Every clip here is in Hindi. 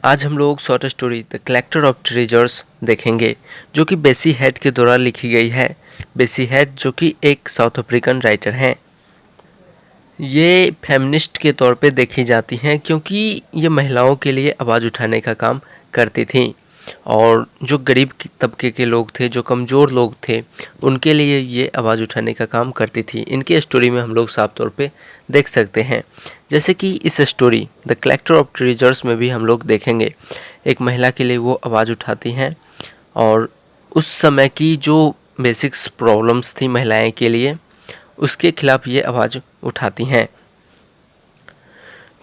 आज हम लोग short story the collector of treasures देखेंगे, जो कि बेसी हेड के द्वारा लिखी गई है। बेसी हेड जो कि एक साउथ अफ्रीकन राइटर हैं। ये फेमिनिस्ट के तौर पे देखी जाती हैं क्योंकि ये महिलाओं के लिए आवाज़ उठाने का काम करती थी और जो गरीब तबके के लोग थे, जो कमज़ोर लोग थे, उनके लिए ये आवाज़ उठाने का काम करती थी। इनके स्टोरी में हम लोग साफ तौर पे देख सकते हैं, जैसे कि इस story the collector of treasures में भी हम लोग देखेंगे। एक महिला के लिए वो आवाज़ उठाती हैं और उस समय की जो बेसिक्स प्रॉब्लम्स थी महिलाएं के लिए, उसके खिलाफ ये आवाज़ उठाती हैं।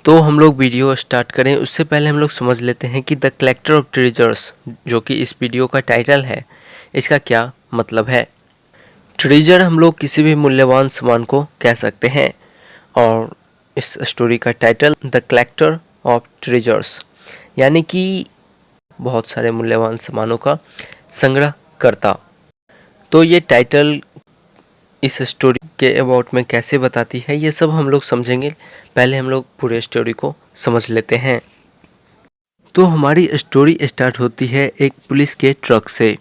तो हम लोग वीडियो स्टार्ट करें उससे पहले हम लोग समझ लेते हैं कि द कलेक्टर ऑफ ट्रेजर्स, जो कि इस वीडियो का टाइटल है, इसका क्या मतलब है। ट्रेजर हम लोग किसी भी मूल्यवान सामान को कह सकते हैं और इस स्टोरी का title the collector of treasures, यानी कि बहुत सारे मूल्यवान सामानों का संग्रह करता। तो ये टाइटल इस स्टोरी के अबाउट में कैसे बताती है, ये सब हम लोग समझेंगे। पहले हम लोग पूरे स्टोरी को समझ लेते हैं। तो हमारी स्टोरी स्टार्ट होती है एक पुलिस के ट्रक से,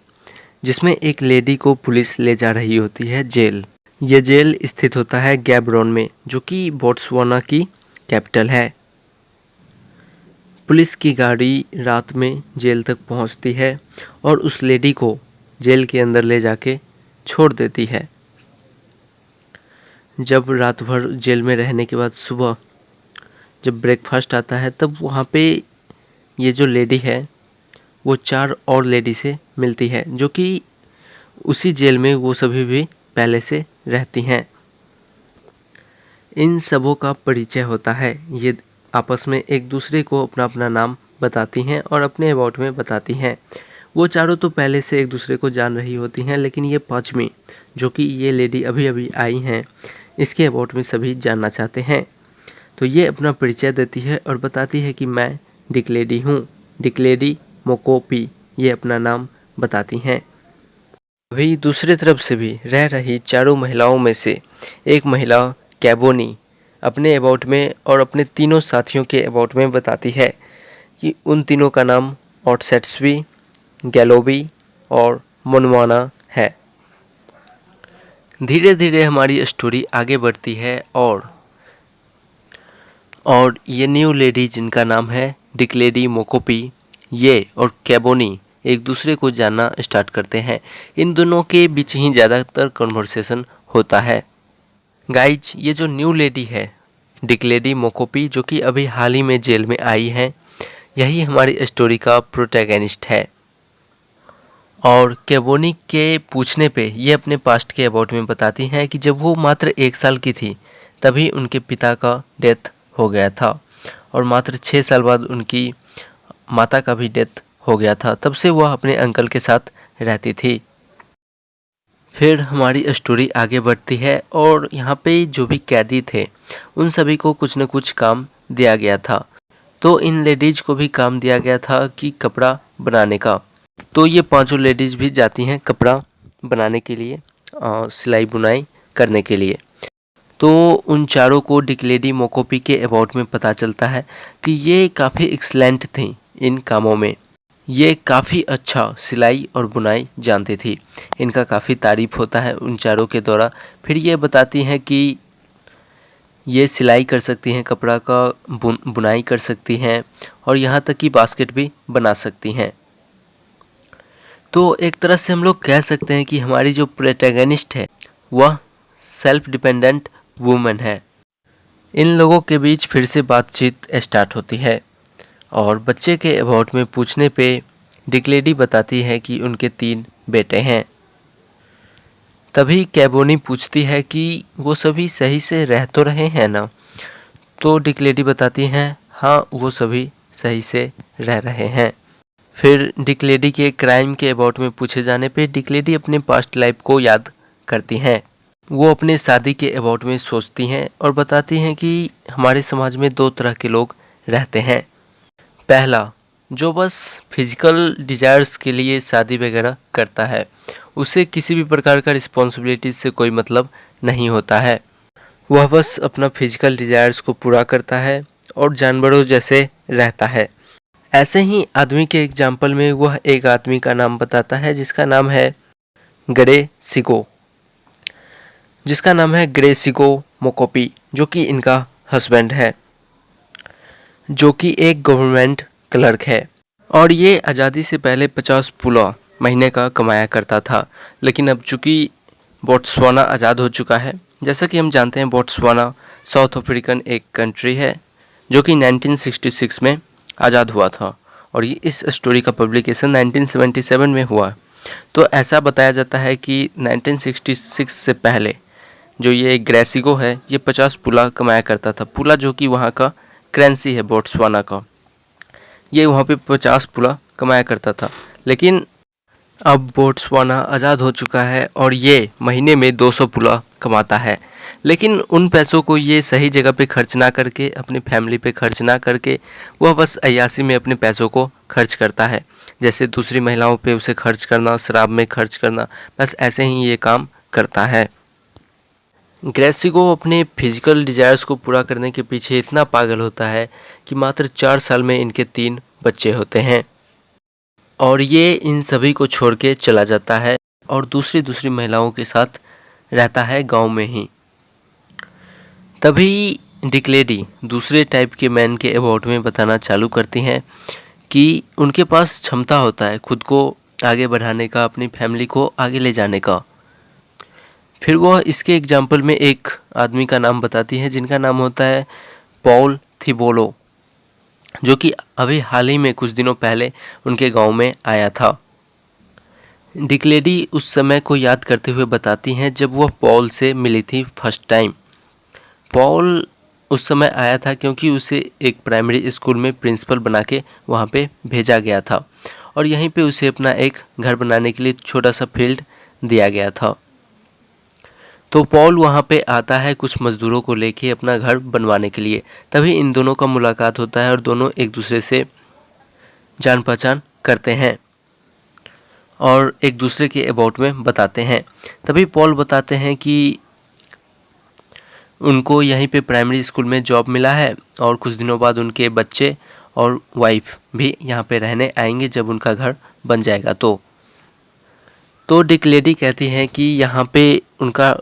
जिसमें एक लेडी को पुलिस ले जा रही होती है जेल। ये जेल स्थित होता है गैबरोन में, जो कि बोट्सवाना की कैपिटल है। पुलिस की गाड़ी रात में जेल तक पहुंचती है और उस लेडी को जेल के अंदर ले जाके छोड़ देती है। जब रात भर जेल में रहने के बाद सुबह जब ब्रेकफास्ट आता है, तब वहाँ पे ये जो लेडी है वो 4 और लेडी से मिलती है, जो कि उसी जेल में वो सभी भी पहले से रहती हैं। इन सबों का परिचय होता है। ये आपस में एक दूसरे को अपना अपना नाम बताती हैं और अपने अबाउट में बताती हैं। वो चारों तो पहले से एक दूसरे को जान रही होती हैं, लेकिन ये पांचवी, जो कि ये लेडी अभी अभी आई हैं, इसके अबाउट में सभी जानना चाहते हैं। तो ये अपना परिचय देती है और बताती है कि मैं डिक्लेडी हूँ, डिक्लेडी मोकोपी, ये अपना नाम बताती हैं। वही दूसरी तरफ से भी रह रही चारों महिलाओं में से एक महिला कैबोनी अपने अबाउट में और अपने तीनों साथियों के अबाउट में बताती है कि उन तीनों का नाम ऑटसेट्सवी, गैलोबी और मोनवाना है। धीरे धीरे हमारी स्टोरी आगे बढ़ती है और ये न्यू लेडी, जिनका नाम है डिक्लेडी मोकोपी, ये और कैबोनी एक दूसरे को जानना स्टार्ट करते हैं। इन दोनों के बीच ही ज़्यादातर कन्वर्सेशन होता है। गाइज, ये जो न्यू लेडी है डिक्लेडी मोकोपी, जो कि अभी हाल ही में जेल में आई है, यही हमारी स्टोरी का प्रोटैगनिस्ट है। और कैबोनी के पूछने पे ये अपने पास्ट के अबाउट में बताती हैं कि जब वो मात्र 1 साल की थी तभी उनके पिता का डेथ हो गया था और मात्र 6 साल बाद उनकी माता का भी डेथ हो गया था। तब से वह अपने अंकल के साथ रहती थी। फिर हमारी स्टोरी आगे बढ़ती है और यहाँ पे जो भी कैदी थे उन सभी को कुछ न कुछ काम दिया गया था। तो इन लेडीज को भी काम दिया गया था कि कपड़ा बनाने का। तो ये पांचों लेडीज भी जाती हैं कपड़ा बनाने के लिए, सिलाई बुनाई करने के लिए। तो उन चारों को डिक्लेडी मोकोपी के अबाउट में पता चलता है कि ये काफ़ी एक्सलेंट थी इन कामों में। ये काफ़ी अच्छा सिलाई और बुनाई जानती थी। इनका काफ़ी तारीफ होता है उन चारों के द्वारा। फिर ये बताती हैं कि ये सिलाई कर सकती हैं, कपड़ा का बुनाई कर सकती हैं और यहाँ तक कि बास्केट भी बना सकती हैं। तो एक तरह से हम लोग कह सकते हैं कि हमारी जो प्रोटैगनिस्ट है वह सेल्फ डिपेंडेंट वुमेन है। इन लोगों के बीच फिर से बातचीत स्टार्ट होती है और बच्चे के अबाउट में पूछने पे डिक्लेडी बताती है कि उनके 3 बेटे हैं। तभी कैबोनी पूछती है कि वो सभी सही से रह तो रहे हैं ना। तो डिक्लेडी बताती हैं हाँ, वो सभी सही से रह रहे हैं। फिर डिक्लेडी के क्राइम के अबाउट में पूछे जाने पे डिक्लेडी अपने पास्ट लाइफ को याद करती हैं। वो अपने शादी के अबाउट में सोचती हैं और बताती हैं कि हमारे समाज में 2 तरह के लोग रहते हैं। पहला, जो बस फिजिकल डिजायर्स के लिए शादी वगैरह करता है, उसे किसी भी प्रकार का रिस्पॉन्सिबिलिटी से कोई मतलब नहीं होता है। वह बस अपना फिजिकल डिजायर्स को पूरा करता है और जानवरों जैसे रहता है। ऐसे ही आदमी के एग्जाम्पल में वह एक आदमी का नाम बताता है जिसका नाम है ग्रेसिगो मोकोपी, जो कि इनका हस्बैंड है, जो कि एक गवर्नमेंट क्लर्क है। और ये आज़ादी से पहले 50 पुला महीने का कमाया करता था। लेकिन अब चूंकि बोट्सवाना आज़ाद हो चुका है, जैसा कि हम जानते हैं बोट्सवाना साउथ अफ्रीकन एक कंट्री है जो कि 1966 में आज़ाद हुआ था, और ये इस स्टोरी का पब्लिकेशन 1977 में हुआ। तो ऐसा बताया जाता है कि 1966 से पहले जो ये ग्रेसिगो है ये 50 पुला कमाया करता था। पुला जो कि वहाँ का करेंसी है बोट्सवाना का, ये वहाँ पे 50 पुला कमाया करता था। लेकिन अब बोट्सवाना आज़ाद हो चुका है और ये महीने में 200 पुला कमाता है। लेकिन उन पैसों को ये सही जगह पे खर्च ना करके, अपनी फैमिली पे खर्च ना करके, वह बस अय्याशी में अपने पैसों को खर्च करता है। जैसे दूसरी महिलाओं पे उसे खर्च करना, शराब में खर्च करना, बस ऐसे ही ये काम करता है। ग्रेसिगो अपने फिजिकल डिजायर्स को पूरा करने के पीछे इतना पागल होता है कि मात्र 4 साल में इनके 3 बच्चे होते हैं, और ये इन सभी को छोड़ के चला जाता है और दूसरी महिलाओं के साथ रहता है गांव में ही। तभी डिक्लेडी दूसरे टाइप के मैन के अबाउट में बताना चालू करती हैं कि उनके पास क्षमता होता है खुद को आगे बढ़ाने का, अपनी फैमिली को आगे ले जाने का। फिर वह इसके एग्जाम्पल में एक आदमी का नाम बताती है जिनका नाम होता है पॉल थिबोलो, जो कि अभी हाल ही में कुछ दिनों पहले उनके गांव में आया था। डिक्लेडी उस समय को याद करते हुए बताती हैं जब वह पॉल से मिली थी फर्स्ट टाइम। पॉल उस समय आया था क्योंकि उसे एक प्राइमरी स्कूल में प्रिंसिपल बना के वहाँ पे भेजा गया था, और यहीं पे उसे अपना एक घर बनाने के लिए छोटा सा फील्ड दिया गया था। तो पॉल वहाँ पे आता है कुछ मज़दूरों को लेके अपना घर बनवाने के लिए। तभी इन दोनों का मुलाकात होता है और दोनों एक दूसरे से जान पहचान करते हैं और एक दूसरे के अबाउट में बताते हैं। तभी पॉल बताते हैं कि उनको यहीं पे प्राइमरी स्कूल में जॉब मिला है और कुछ दिनों बाद उनके बच्चे और वाइफ भी यहाँ पे रहने आएंगे जब उनका घर बन जाएगा। तो डिक्लेडी कहती हैं कि यहाँ पे उनका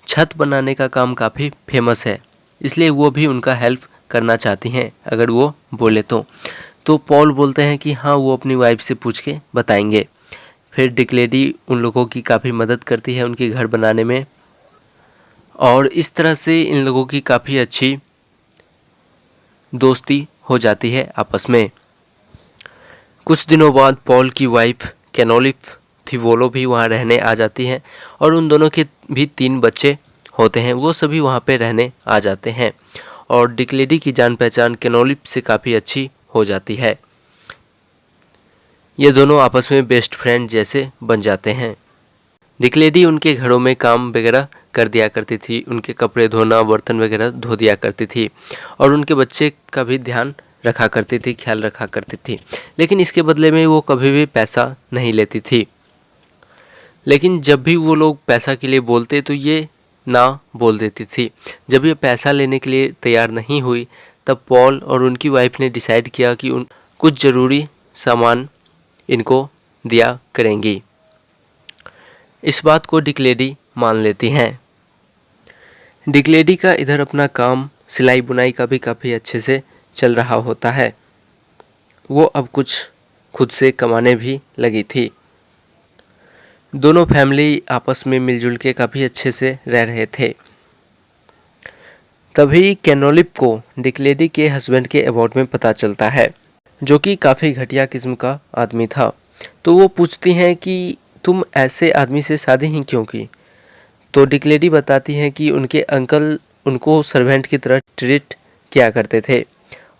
छत बनाने का काम काफ़ी फेमस है, इसलिए वो भी उनका हेल्प करना चाहती हैं अगर वो बोले तो पॉल बोलते हैं कि हाँ, वो अपनी वाइफ से पूछ के बताएंगे। फिर डिक्लेडी उन लोगों की काफ़ी मदद करती है उनके घर बनाने में, और इस तरह से इन लोगों की काफ़ी अच्छी दोस्ती हो जाती है आपस में। कुछ दिनों बाद पॉल की वाइफ कैनोलिफ थिवोलो भी वहाँ रहने आ जाती हैं और उन दोनों के भी 3 बच्चे होते हैं। वो सभी वहाँ पे रहने आ जाते हैं और डिक्लेडी की जान पहचान कैनोलिफ से काफ़ी अच्छी हो जाती है। ये दोनों आपस में बेस्ट फ्रेंड जैसे बन जाते हैं। डिक्लेडी उनके घरों में काम वगैरह कर दिया करती थी, उनके कपड़े धोना, बर्तन वगैरह धो दिया करती थी और उनके बच्चे का भी ध्यान रखा करती थी, ख्याल रखा करती थी। लेकिन इसके बदले में वो कभी भी पैसा नहीं लेती थी। लेकिन जब भी वो लोग पैसा के लिए बोलते तो ये ना बोल देती थी। जब ये पैसा लेने के लिए तैयार नहीं हुई तब पॉल और उनकी वाइफ ने डिसाइड किया कि कुछ ज़रूरी सामान इनको दिया करेंगी। इस बात को डिक्लेडी मान लेती हैं। डिक्लेडी का इधर अपना काम सिलाई बुनाई का भी काफ़ी अच्छे से चल रहा होता है। वो अब कुछ खुद से कमाने भी लगी थी। दोनों फैमिली आपस में मिलजुल के काफ़ी अच्छे से रह रहे थे। तभी कैनोलिप को डिक्लेडी के हस्बैंड के अबाउट में पता चलता है, जो कि काफ़ी घटिया किस्म का आदमी था। तो वो पूछती हैं कि तुम ऐसे आदमी से शादी ही क्यों की? तो डिक्लेडी बताती हैं कि उनके अंकल उनको सर्वेंट की तरह ट्रीट किया करते थे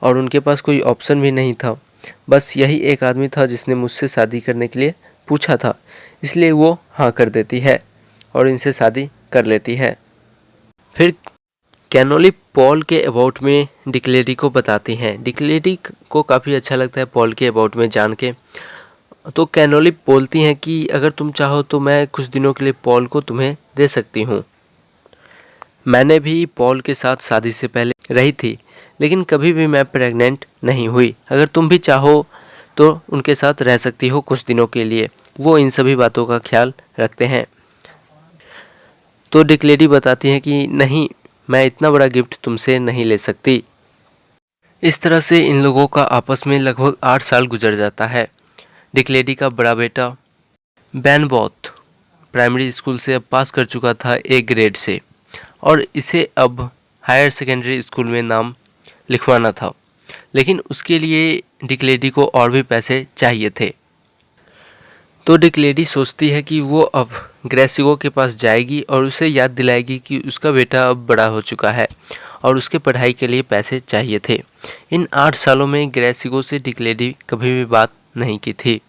और उनके पास कोई ऑप्शन भी नहीं था। बस यही एक आदमी था जिसने मुझसे शादी करने के लिए पूछा था, इसलिए वो हाँ कर देती है और इनसे शादी कर लेती है। फिर कैनोली पॉल के अबाउट में डिक्लेडी को बताती हैं। डिक्लेडी को काफ़ी अच्छा लगता है पॉल के अबाउट में जान के। तो कैनोली बोलती हैं कि अगर तुम चाहो तो मैं कुछ दिनों के लिए पॉल को तुम्हें दे सकती हूँ। मैंने भी पॉल के साथ शादी से पहले रही थी, लेकिन कभी भी मैं प्रेग्नेंट नहीं हुई। अगर तुम भी चाहो तो उनके साथ रह सकती हो कुछ दिनों के लिए। वो इन सभी बातों का ख्याल रखते हैं। तो डिक लेडी बताती है कि नहीं, मैं इतना बड़ा गिफ्ट तुमसे नहीं ले सकती। इस तरह से इन लोगों का आपस में लगभग 8 साल गुजर जाता है। डिक लेडी का बड़ा बेटा बेन बॉथ प्राइमरी स्कूल से अब पास कर चुका था ए ग्रेड से, और इसे अब हायर सेकेंडरी स्कूल में नाम लिखवाना था। लेकिन उसके लिए डिक लेडी को और भी पैसे चाहिए थे। तो डिक लेडी सोचती है कि वो अब ग्रेसिगो के पास जाएगी और उसे याद दिलाएगी कि उसका बेटा अब बड़ा हो चुका है और उसके पढ़ाई के लिए पैसे चाहिए थे। इन 8 सालों में ग्रेसिगो से डिक लेडी कभी भी बात नहीं की थी।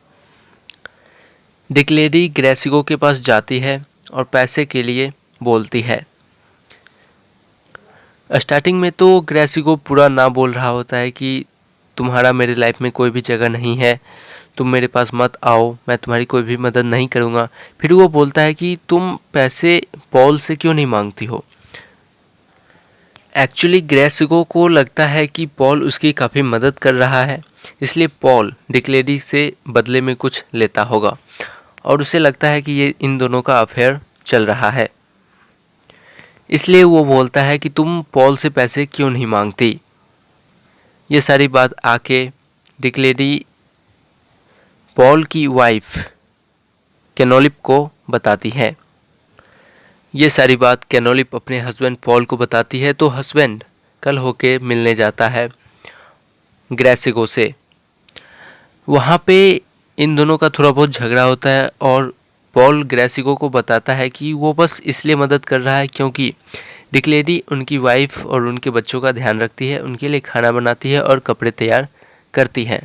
डिक लेडी ग्रेसिगो के पास जाती है और पैसे के लिए बोलती है। स्टार्टिंग में तो ग्रेसिगो पूरा ना बोल रहा होता है कि तुम्हारा मेरी लाइफ में कोई भी जगह नहीं है, तुम मेरे पास मत आओ, मैं तुम्हारी कोई भी मदद नहीं करूँगा। फिर वो बोलता है कि तुम पैसे पॉल से क्यों नहीं मांगती हो। एक्चुअली ग्रेसिगो को लगता है कि पॉल उसकी काफ़ी मदद कर रहा है, इसलिए पॉल डिक लेडी से बदले में कुछ लेता होगा और उसे लगता है कि ये इन दोनों का अफेयर चल रहा है। इसलिए वो बोलता है कि तुम पॉल से पैसे क्यों नहीं मांगती। ये सारी बात आके डिक लेडी पॉल की वाइफ कैनोलिप को बताती है। ये सारी बात कैनोलिप अपने हस्बैंड पॉल को बताती है। तो हस्बैंड कल होके मिलने जाता है ग्रेसिगो से। वहाँ पे इन दोनों का थोड़ा बहुत झगड़ा होता है और पॉल ग्रेसिगो को बताता है कि वो बस इसलिए मदद कर रहा है क्योंकि डिक लेडी उनकी वाइफ और उनके बच्चों का ध्यान रखती है, उनके लिए खाना बनाती है और कपड़े तैयार करती है।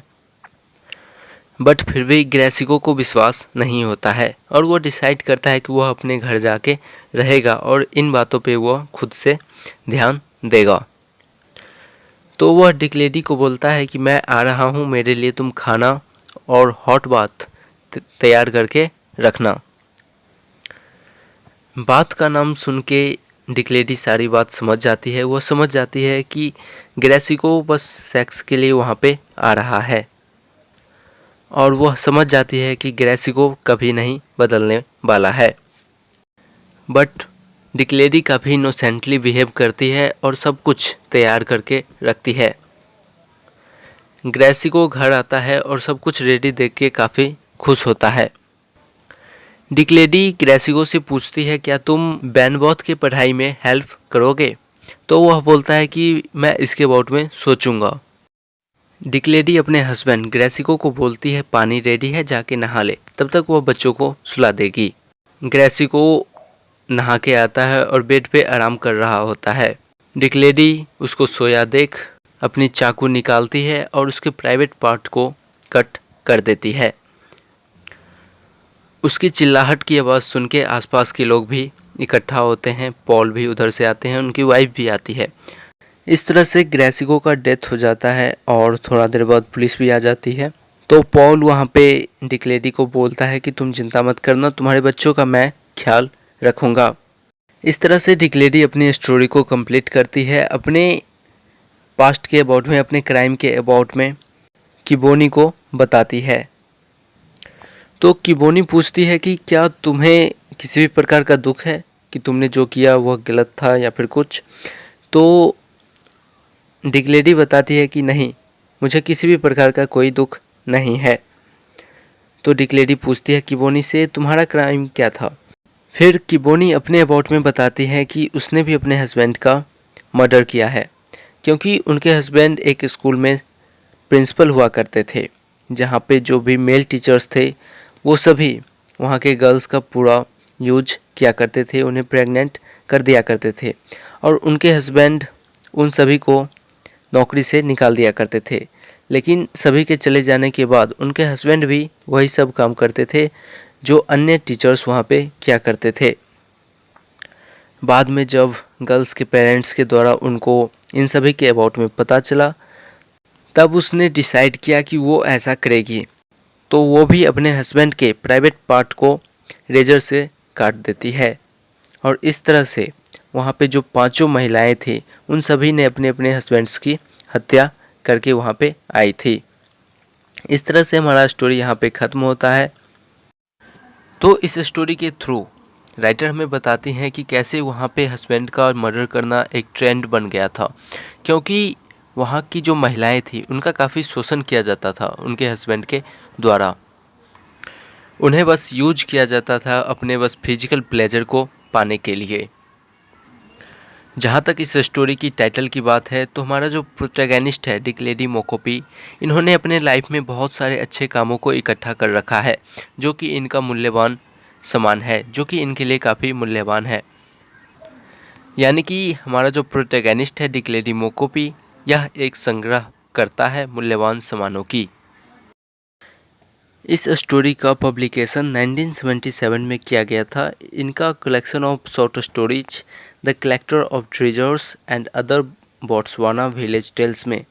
बट फिर भी ग्रेसिगो को विश्वास नहीं होता है और वो डिसाइड करता है कि वह अपने घर जाके रहेगा और इन बातों पे वह खुद से ध्यान देगा। तो वह डिक लेडी को बोलता है कि मैं आ रहा हूँ, मेरे लिए तुम खाना और हॉट बाथ तैयार करके रखना। बात का नाम सुन के डिक लेडी सारी बात समझ जाती है। वह समझ जाती है कि ग्रेसिगो बस सेक्स के लिए वहाँ पे आ रहा है और वह समझ जाती है कि ग्रेसिगो कभी नहीं बदलने वाला है। बट डिक लेडी काफ़ी इनोसेंटली बिहेव करती है और सब कुछ तैयार करके रखती है। ग्रेसिगो घर आता है और सब कुछ रेडी देख के काफ़ी खुश होता है। डिक लेडी ग्रेसिगो से पूछती है क्या तुम बेनबॉथ की पढ़ाई में हेल्प करोगे। तो वह बोलता है कि मैं इसके अबाउट में सोचूंगा। डिक लेडी अपने हस्बैंड ग्रेसिगो को बोलती है पानी रेडी है, जाके नहा ले, तब तक वह बच्चों को सुला देगी। ग्रेसिगो नहा के आता है और बेड पे आराम कर रहा होता है। डिक लेडी उसको सोया देख अपनी चाकू निकालती है और उसके प्राइवेट पार्ट को कट कर देती है। उसकी चिल्लाहट की आवाज़ सुन के आसपास के लोग भी इकट्ठा होते हैं। पॉल भी उधर से आते हैं, उनकी वाइफ भी आती है। इस तरह से ग्रेसिगो का डेथ हो जाता है और थोड़ा देर बाद पुलिस भी आ जाती है। तो पॉल वहाँ पे डिक लेडी को बोलता है कि तुम चिंता मत करना, तुम्हारे बच्चों का मैं ख्याल रखूँगा। इस तरह से डिक लेडी अपनी स्टोरी को कंप्लीट करती है। अपने पास्ट के अबाउट में, अपने क्राइम के अबाउट में किबोनी को बताती है। तो किबोनी पूछती है कि क्या तुम्हें किसी भी प्रकार का दुख है कि तुमने जो किया वह गलत था या फिर कुछ। तो डिक लेडी बताती है कि नहीं, मुझे किसी भी प्रकार का कोई दुख नहीं है। तो डिक लेडी पूछती है किबोनी से तुम्हारा क्राइम क्या था। फिर किबोनी अपने अबाउट में बताती है कि उसने भी अपने हस्बैंड का मर्डर किया है, क्योंकि उनके हस्बैंड एक स्कूल में प्रिंसिपल हुआ करते थे, जहाँ पे जो भी मेल टीचर्स थे वो सभी वहाँ के गर्ल्स का पूरा यूज किया करते थे, उन्हें प्रेग्नेंट कर दिया करते थे और उनके हस्बैंड उन सभी को नौकरी से निकाल दिया करते थे। लेकिन सभी के चले जाने के बाद उनके हस्बैंड भी वही सब काम करते थे जो अन्य टीचर्स वहाँ पे किया करते थे। बाद में जब गर्ल्स के पेरेंट्स के द्वारा उनको इन सभी के अबाउट में पता चला, तब उसने डिसाइड किया कि वो ऐसा करेगी। तो वो भी अपने हस्बैंड के प्राइवेट पार्ट को रेजर से काट देती है और इस तरह से वहाँ पे जो 5 महिलाएं थी उन सभी ने अपने अपने हस्बैंड्स की हत्या करके वहाँ पे आई थी। इस तरह से हमारा स्टोरी यहाँ पे ख़त्म होता है। तो इस स्टोरी के थ्रू राइटर हमें बताती हैं कि कैसे वहाँ पे हस्बैंड का मर्डर करना एक ट्रेंड बन गया था, क्योंकि वहाँ की जो महिलाएं थी उनका काफ़ी शोषण किया जाता था उनके हस्बैंड के द्वारा। उन्हें बस यूज किया जाता था अपने बस फिजिकल प्लेजर को पाने के लिए। जहाँ तक इस स्टोरी की टाइटल की बात है, तो हमारा जो प्रोटैगनिस्ट है डिक लेडी मोकोपी, इन्होंने अपने लाइफ में बहुत सारे अच्छे कामों को इकट्ठा कर रखा है जो कि इनका मूल्यवान सामान है, जो कि इनके लिए काफ़ी मूल्यवान है। यानी कि हमारा जो प्रोटैगनिस्ट है डिक लेडी मोकोपी, यह एक संग्रह करता है मूल्यवान सामानों की। इस स्टोरी का पब्लिकेशन 1977 में किया गया था। इनका collection of short stories the collector of treasures and other Botswana village tales में